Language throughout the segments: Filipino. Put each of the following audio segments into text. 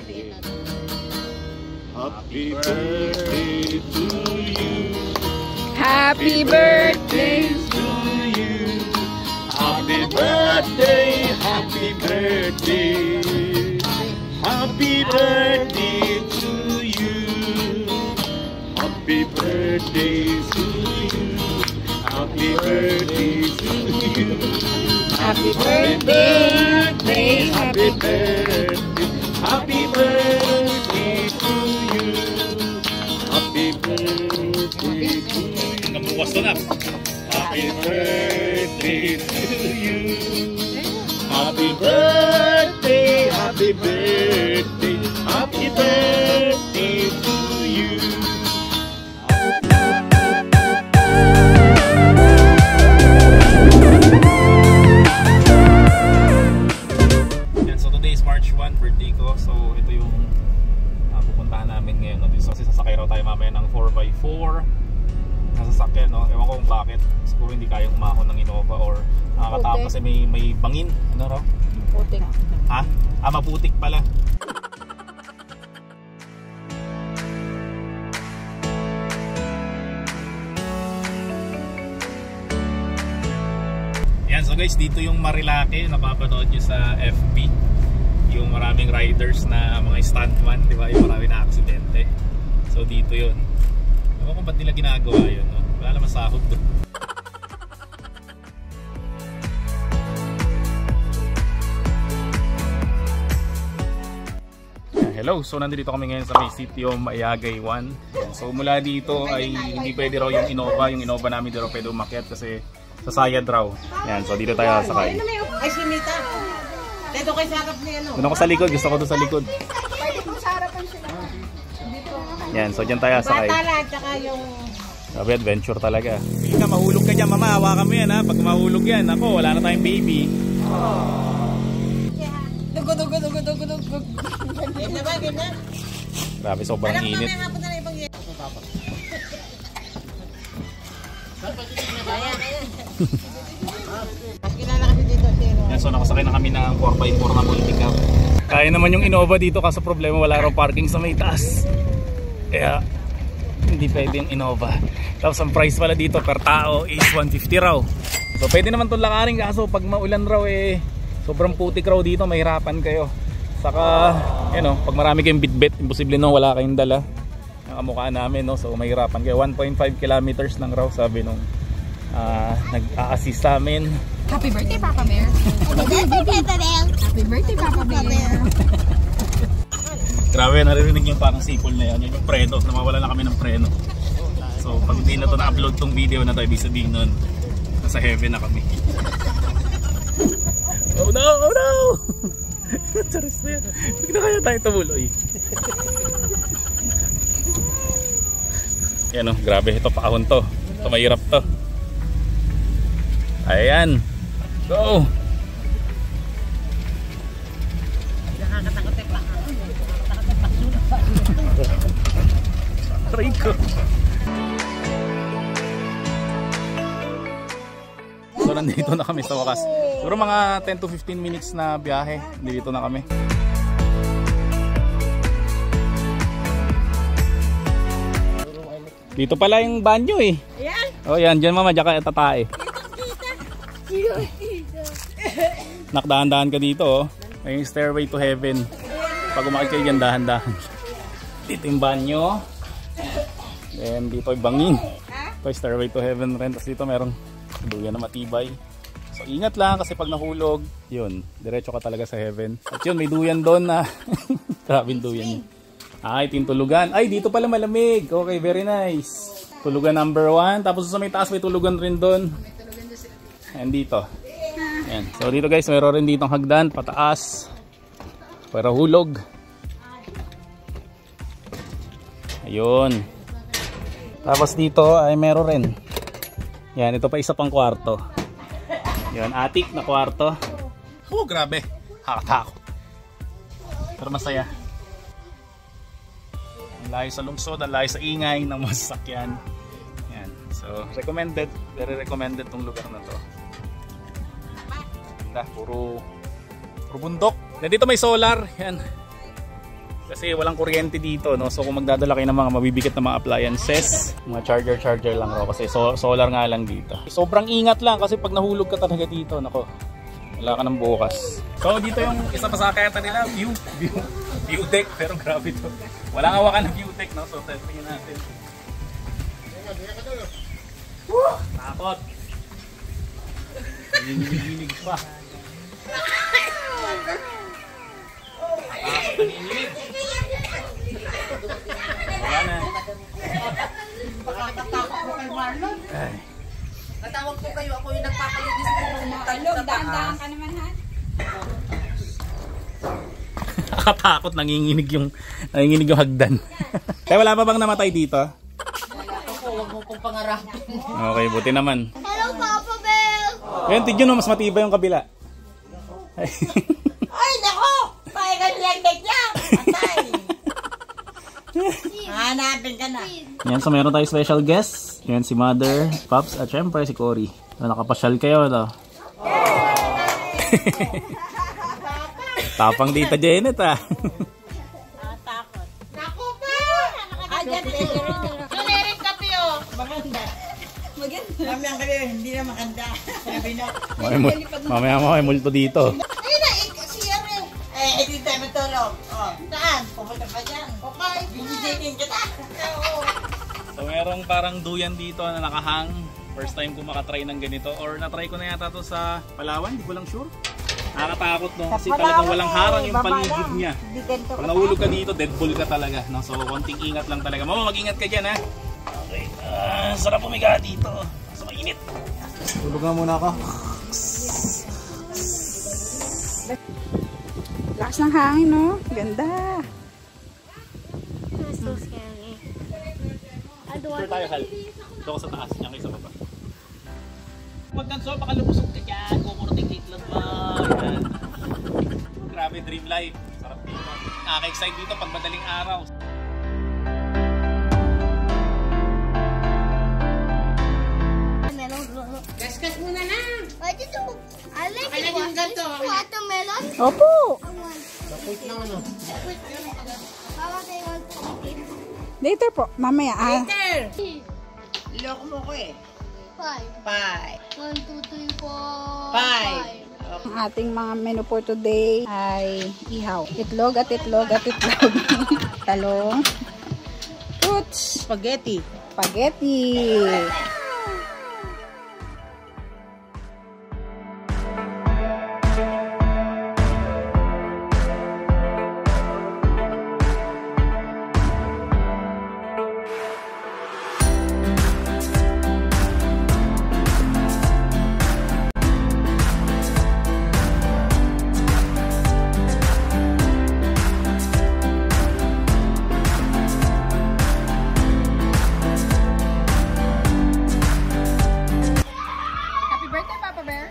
Happy birthday to you. Happy birthday to you. Happy birthday, happy birthday. Happy birthday to you. Happy birthday to you. Happy birthday to you. Happy birthday, happy birthday, happy birthday to you. Happy birthday to you. Happy birthday to you. Happy birthday, happy birthday, happy birthday to you. Yan, so today is March 1, birthday ko. So ito yung pupuntahan namin ngayon. No? So, kasi sasakay raw tayo mamaya ng 4x4 na sasakyan. No? Ewan ko kung bakit. Siguro hindi kayang umahon ng Innova or nakakatawa kasi may bangin. Ano raw? Putik. Ha? Maputik pala. Yan, so guys, dito yung Marilake, napapanood nyo sa FB. Yung maraming riders na mga stuntman, di ba? Yung marami na aksidente. So dito yun. Ewan ko ba't nila ginagawa yun, no? Wala naman sahod doon. Hello, so nandito kami ngayon sa may sitio Mayagay 1. So mula dito ay hindi pwede raw yung Innova. Yung Innova namin dito pwede umakyat kasi sa sayad raw. Yan, so dito tayo sakay. Ay, sinita. Dito kay sa harap ni ano. Doon ako sa likod, gusto ko doon sa likod. Pwede kung sa harapan sila. Dito. Yan, so dyan tayo sakay. Bata lang, tsaka yung... Sabi, adventure talaga. Hindi ka, mahulog ka dyan, mama. Hawakan mo yan ha. Pag mahulog yan, ako, wala na tayong baby. Dugod. Yan na ba, ganyan? Grabe, sobrang init. Anak, mamaya nga ibang yan. Mas kilala kasi dito sino. Yan, so nakasakay na kami ng 4x4 na multi-cab. Kaya naman yung Innova dito kaso problema wala raw parking sa may taas. Kaya hindi pwede yung Innova. Tapos ang price pala dito per tao is 150 raw. So pwede naman itong lakarin kaso pag maulan raw eh sobrang putik raw dito, mahirapan kayo. Saka, pag marami kayong bitbit, imposible no, wala kayong dala. Ang kamukha namin, no, so mahirapan kayo. 1.5 kilometers lang raw, sabi nung nag-a-assist sa amin. Happy birthday, Papa Bear. Happy birthday, Papa Bear. Grabe, naririnig yung parang sipol na yan. Yung preno, nawawala na kami ng preno. So, pag hindi na to na-upload tong video na tayo, ibig sabihin nun, nasa heaven na kami. Oh no! Oh no! Charis na yan. Huwag na kaya tayo tumuloy. Yan o, grabe. Ito paahon to. Ito mahirap to. Ayan. Go! Nakakatakot pa. Try ko. So nandito na kami sa wakas. Siguro mga 10 to 15 minutes na biyahe. Dito na kami. Dito pala yung banyo eh. Ayan. Oh yan, dyan mama, dyan ka tatae. Nakdahan-dahan ka dito oh. May stairway to heaven. Pag umakit kayo dyan, dahan-dahan. Dito yung banyo. Then dito yung bangin. Ito yung stairway to heaven rin. Tapos dito merong duyan na matibay. So ingat lang kasi pag nahulog, yun, diretso ka talaga sa heaven. At yun, may duyan doon na grabing duyan. Ay, tintulugan. Ay, dito pala malamig. Okay, very nice. Tulugan number 1. Tapos sa may taas may tulugan rin doon. Ayan dito. Ayan. So dito guys, mayroon rin ditong hagdan, pataas. Para hulog. Ayun. Tapos dito ay meron rin. Yan, ito pa isa pang kwarto. Yan, attic na kwarto. Oh, grabe. Hakatakot. Pero masaya. Ang layo sa lungsod, ang layo sa ingay ng mga sasakyan. Yan. So, recommended. Very recommended tong lugar na to. Ganda, puro bundok. Yan, dito may solar. Yan. Kasi walang kuryente dito, no? So kung magdadala kayo ng mga mabibigat na mga appliances, mga charger lang raw kasi solar nga lang dito. Sobrang ingat lang kasi pag nahulog ka talaga dito, nako, wala ka ng bukas. So dito yung isa pa sa kayata nila, view deck, pero grabe to. Walang hawakan ng view deck, no? So testingin natin. Takot. Nanginginig pa. Nanginginig. Wala na. Natatakot ko kay Marlon. Ay. Natawag ko kayo, ako yung nagpapalinis ko ng mga talong. Dahan-dahan ka naman, ha? Nakatakot, nanginginig yung hagdan. Kaya wala pa bang namatay dito? Huwag mo pong pangarapin. Okay, buti naman. Hello, Papa Bear! Ayun, tigyan mo, mas matibay yung kabila. Ay, nako! Pahingan niyang deck yan! Patay! Hanapin ka na. Yan, so meron tayo special guest. Yan si Mother, Pops, at syempre si Cory. So, nakapasyal kayo, no? Tapang Tita Janet, ah. Takot. Naku pa! Ayan, Sulirin kape, oh. Maganda. Maganda. Mamaya kayo, hindi na maganda. Sabi na. Mamaya mo, may multo dito. Ayun na, siya rin. Hindi tayo matulog. Oh, saan? Pumunta pa dyan. Okay, bibigyan kita. So merong parang duyan dito na nakahang. First time ko makatry ng ganito. Or natry ko na yata to sa Palawan, hindi ko lang sure. Nakakatakot, no? Kasi talagang walang harang yung paligid niya. Pag nahulog ka dito, deadball ka talaga, no? So konting ingat lang talaga. Mama, mag-ingat ka dyan, ha? Okay. Sarap pumiga dito. So mainit. Tulog na muna ako. Lakas ng hangin, no? Ganda. It's so scary. Sure tayo, Hal. Ito ako sa taas, niya kayo sa baba. Huwag kang so, baka lumusog ka dyan. Kukurting lang ba? Yan. Grabe, dream life. Sarap dito. Nakaka-excite dito pag madaling araw. Gasgas muna na. I like Kailan yung ganito? watermelon. Opo! Wait lang ano. Mama, they want to eat it. Later po, mamaya. Later. Loko mo ko eh. 5. 5. 1, 2, 3, 4. 5. Ang ating mga menu for today ay ihaw. Itlog at itlog at itlog. Talong. Fruits. Spaghetti. Spaghetti. Happy birthday, Papa Bear.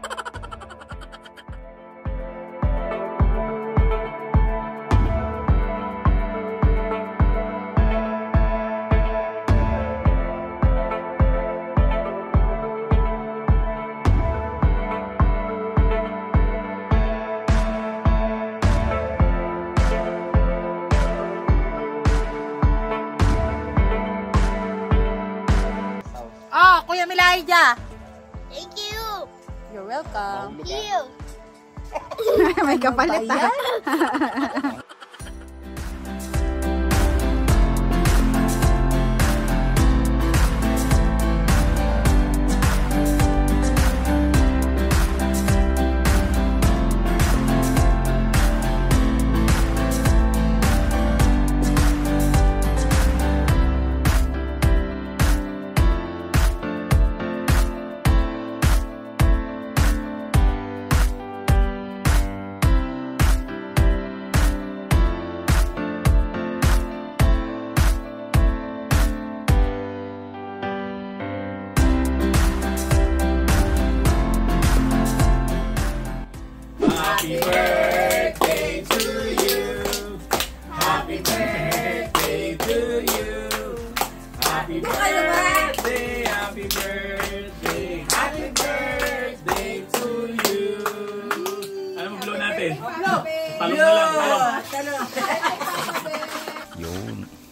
Oh, Kuya Milaija. Thank you. You're welcome. You. May kapalit ah. Happy birthday to you. Happy birthday to you. Happy birthday, happy birthday, happy birthday to you. Ano mo blow natin? Talong na lang, talong.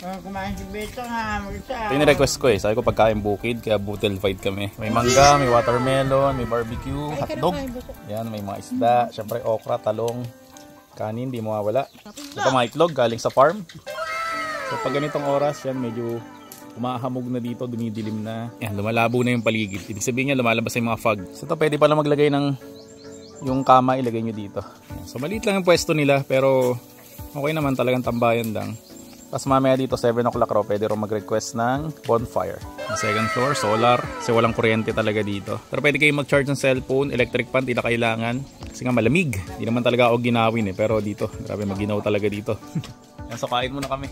Kumain si Beto nga. Ito yung request ko eh. Sabi ko pagkain bukid, kaya butel fight kami. May mangga, may watermelon, may barbecue, hotdog. Yan, may mga isda. Syempre okra, talong, kanin, di mawawala. Ito mga itlog galing sa farm. So pag ganitong oras, yan medyo umahamog na dito, dumidilim na. Yan, lumalabo na yung paligid. Ibig sabihin niya lumalabas yung mga fog. So ito pwede pala maglagay ng yung kama, ilagay nyo dito. So maliit lang yung pwesto nila pero okay naman, talagang tambayan lang. Tapos mamaya dito 7 o'clock raw pwede rin mag-request ng bonfire. Ang second floor, solar. Kasi walang kuryente talaga dito. Pero pwede kayo mag-charge ng cellphone, electric fan, di na kailangan. Kasi nga malamig. Di naman talaga ako ginawin eh. Pero dito, grabe maginaw talaga dito. Yan, so kain muna kami.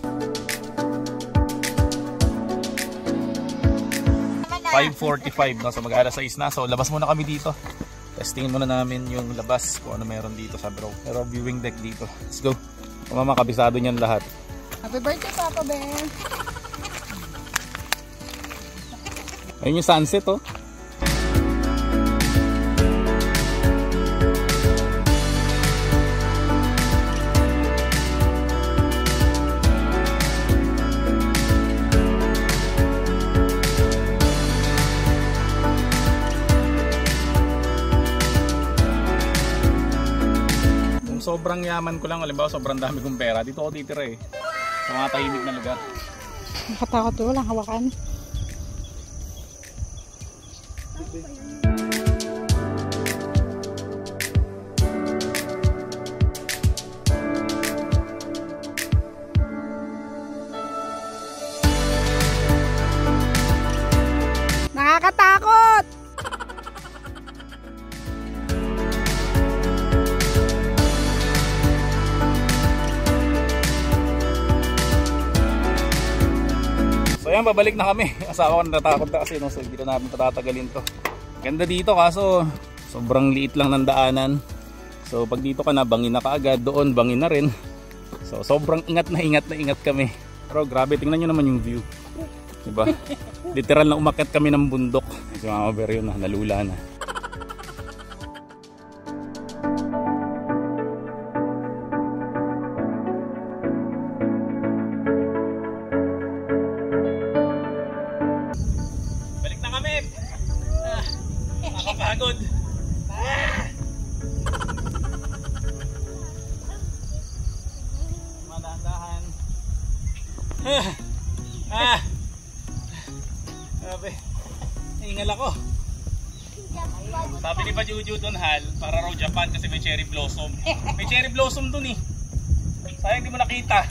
5:45 no? So mag-alas 6 na. So labas muna kami dito. Testingin muna namin yung labas kung ano meron dito sa bro. Pero viewing deck dito. Let's go. Mama, kabisado niyan lahat. Happy birthday, Papa Bear! Ayun yung sunset oh. Kung sobrang yaman ko lang, halimbawa sobrang dami kong pera, dito ako titira eh. Sa mga tahimik na lugar. Nakatakot to, walang hawakan. Nakakatakot! So yan, babalik na kami. Asawa ko natatakot na kasi no, so hindi na namin patatagalin to. Ganda dito kaso sobrang liit lang ng daanan. So pag dito ka na, bangin na kaagad. Doon bangin na rin. So sobrang ingat na ingat kami. Pero grabe, tingnan nyo naman yung view. Diba? Literal na umakyat kami ng bundok. Si Mama Bear yun na, nalula na. Nakakapagod. Madahan-dahan. Grabe. Naingal ako. Sabi ni Pajuju doon, Hal, para raw Japan kasi may cherry blossom. May cherry blossom doon eh. Sayang di mo nakita.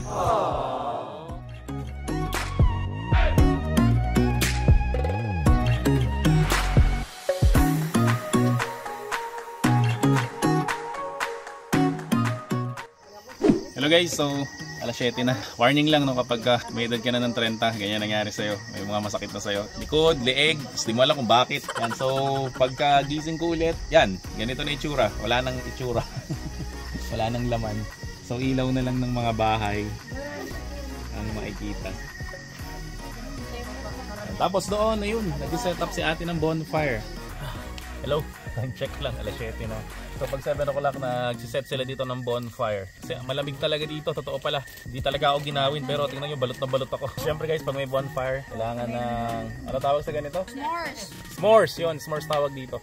Hello guys, so alas 7 na. Warning lang no, kapag may edad ka na ng 30, ganyan nangyari sa'yo. May mga masakit na sa'yo. Likod, leeg, hindi mo alam kung bakit. Yan, so pagka gising ko ulit, yan, ganito na itsura. Wala nang itsura. Wala nang laman. So ilaw na lang ng mga bahay ang makikita. Yan, tapos doon, ayun, nag-set up si ate ng bonfire. Hello, time check lang, alas 7 na. So pag 7 o'clock nagsiset sila dito ng bonfire. Kasi malamig talaga dito, totoo pala. Hindi talaga ako ginawin pero tingnan nyo, balot na balot ako. Siyempre guys, pag may bonfire, kailangan ng, ano tawag sa ganito? S'mores! S'mores, yun, s'mores tawag dito.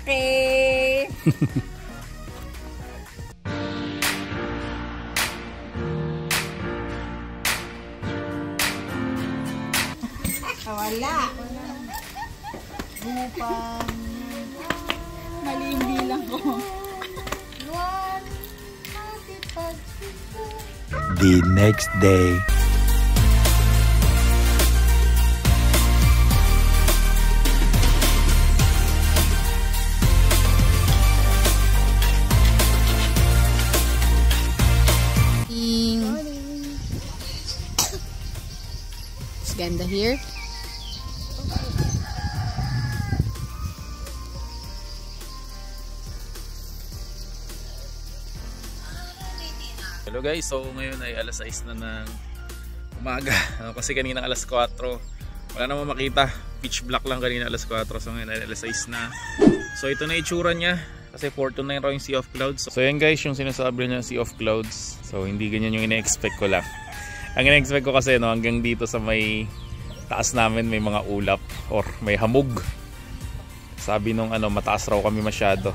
Okay. Wala. Upang. Mali yung bilang ko. The next day. Ganda here. Hello guys, so ngayon ay alas 6 na ng umaga. Kasi kanina alas 4, wala naman makita. Pitch black lang kanina alas 4. So ngayon ay alas 6 na. So ito na itsura niya. Kasi 429 raw yung Sea of Clouds. So yan guys, yung sinasabi niya Sea of Clouds. So hindi ganyan yung ina-expect ko lang. Ang ina-expect ko kasi no, hanggang dito sa may taas namin may mga ulap or may hamog. Sabi nung mataas raw kami masyado.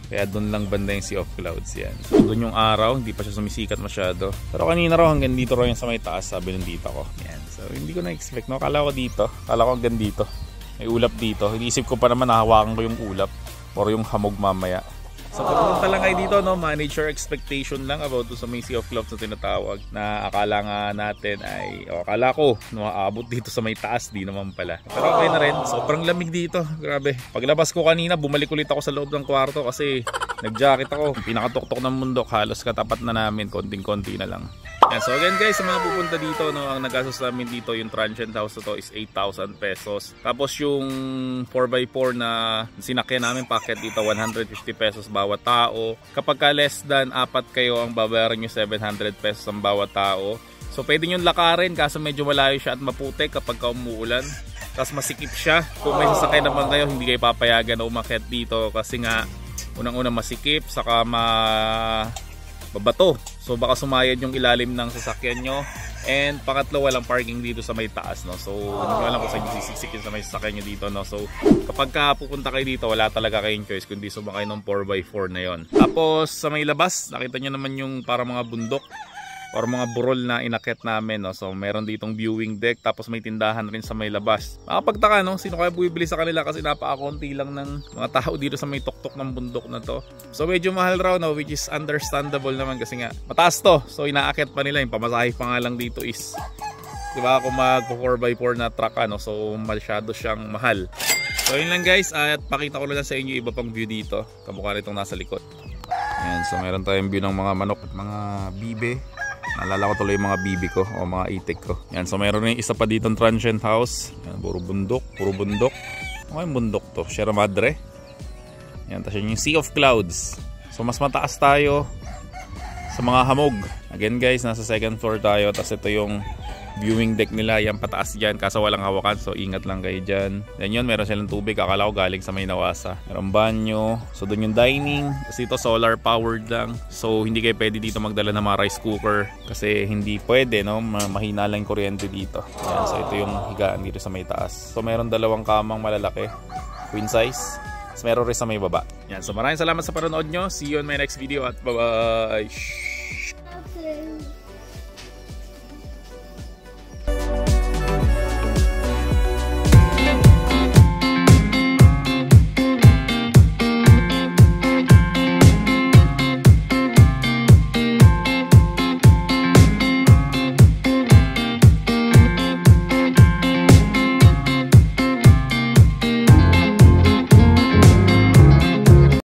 Kaya doon lang banda yung Sea of Clouds yan. So doon yung araw, hindi pa siya sumisikat masyado. Pero kanina raw hanggang dito raw yung sa may taas, sabi ng tita ko. Yan. So hindi ko na-expect, no? Kala ko dito. Kala ko hanggang dito. May ulap dito. Iniisip ko pa naman nahawakan ko yung ulap or yung hamog mamaya. So pagpunta lang kayo dito, no, manage your expectation lang about sa may Sea of Clouds na tinatawag. Na akala nga natin ay, akala ko, no, aabot dito sa may taas, di naman pala. Pero okay na rin, sobrang lamig dito, grabe. Paglabas ko kanina, bumalik ulit ako sa loob ng kwarto kasi nag-jacket ako. Pinakatuktok ng bundok, halos katapat na namin, konting-konti na lang. Yan, so again guys, sa mga pupunta dito, no, ang nagastos namin dito, yung transient house na to is 8,000 pesos. Tapos yung 4x4 na sinakyan namin packet dito, 150 pesos bawat tao. Kapag ka less than 4 kayo, ang babayaran nyo 700 pesos ang bawat tao. So pwede nyo lakarin, kaso medyo malayo siya at maputik kapag ka umuulan. Tapos masikip siya. Kung may sasakyan naman kayo, hindi kayo papayagan na umakyat dito kasi nga unang-unang masikip, saka babato. So baka sumayad yung ilalim ng sasakyan nyo. And pangatlo, walang parking dito sa may taas, no. So hindi ko alam kung saan yung sisiksikin sa may sasakyan nyo dito, no. So kapag ka pupunta kayo dito, wala talaga kayong choice kundi sumakay ng 4x4 na yon. Tapos sa may labas, nakita nyo naman yung para mga bundok or mga burol na inakyat namin, no? So meron ditong viewing deck, tapos may tindahan rin sa may labas. Makapagtaka, no? Sino kaya bumibili sa kanila kasi napakakunti lang ng mga tao dito sa may tuktok ng bundok na to. So medyo mahal raw, no? Which is understandable naman kasi nga mataas to. So inaakyat pa nila, yung pamasahe pa nga lang dito is, diba, kung mag 4x4 na truck, no? So masyado siyang mahal. So yun lang guys, at pakita ko lang sa inyo iba pang view dito. Kamukha nitong nasa likod. Ayan, so meron tayong view ng mga manok at mga bibe. Naalala ko tuloy yung mga bibi ko o mga itik ko. Yan, so meron rin isa pa dito transient house. Yan, puro bundok, puro bundok. Ano yung bundok to? Sierra Madre. Yan, tapos yung Sea of Clouds. So mas mataas tayo sa mga hamog. Again guys, nasa second floor tayo. Tapos ito yung viewing deck nila. Yan, pataas dyan, kaso walang hawakan. So ingat lang kayo dyan. Yan yun, meron silang tubig. Akala ko galing sa may Nawasa. Meron banyo. So doon yung dining. Kasi ito solar powered lang. So hindi kayo pwede dito magdala ng mga rice cooker. Kasi hindi pwede, no? Mahina lang yung kuryente dito. Yan, so ito yung higaan dito sa may taas. So meron dalawang kamang malalaki. Queen size. So meron rin sa may baba. Yan, so maraming salamat sa panonood nyo. See you on my next video at bye-bye.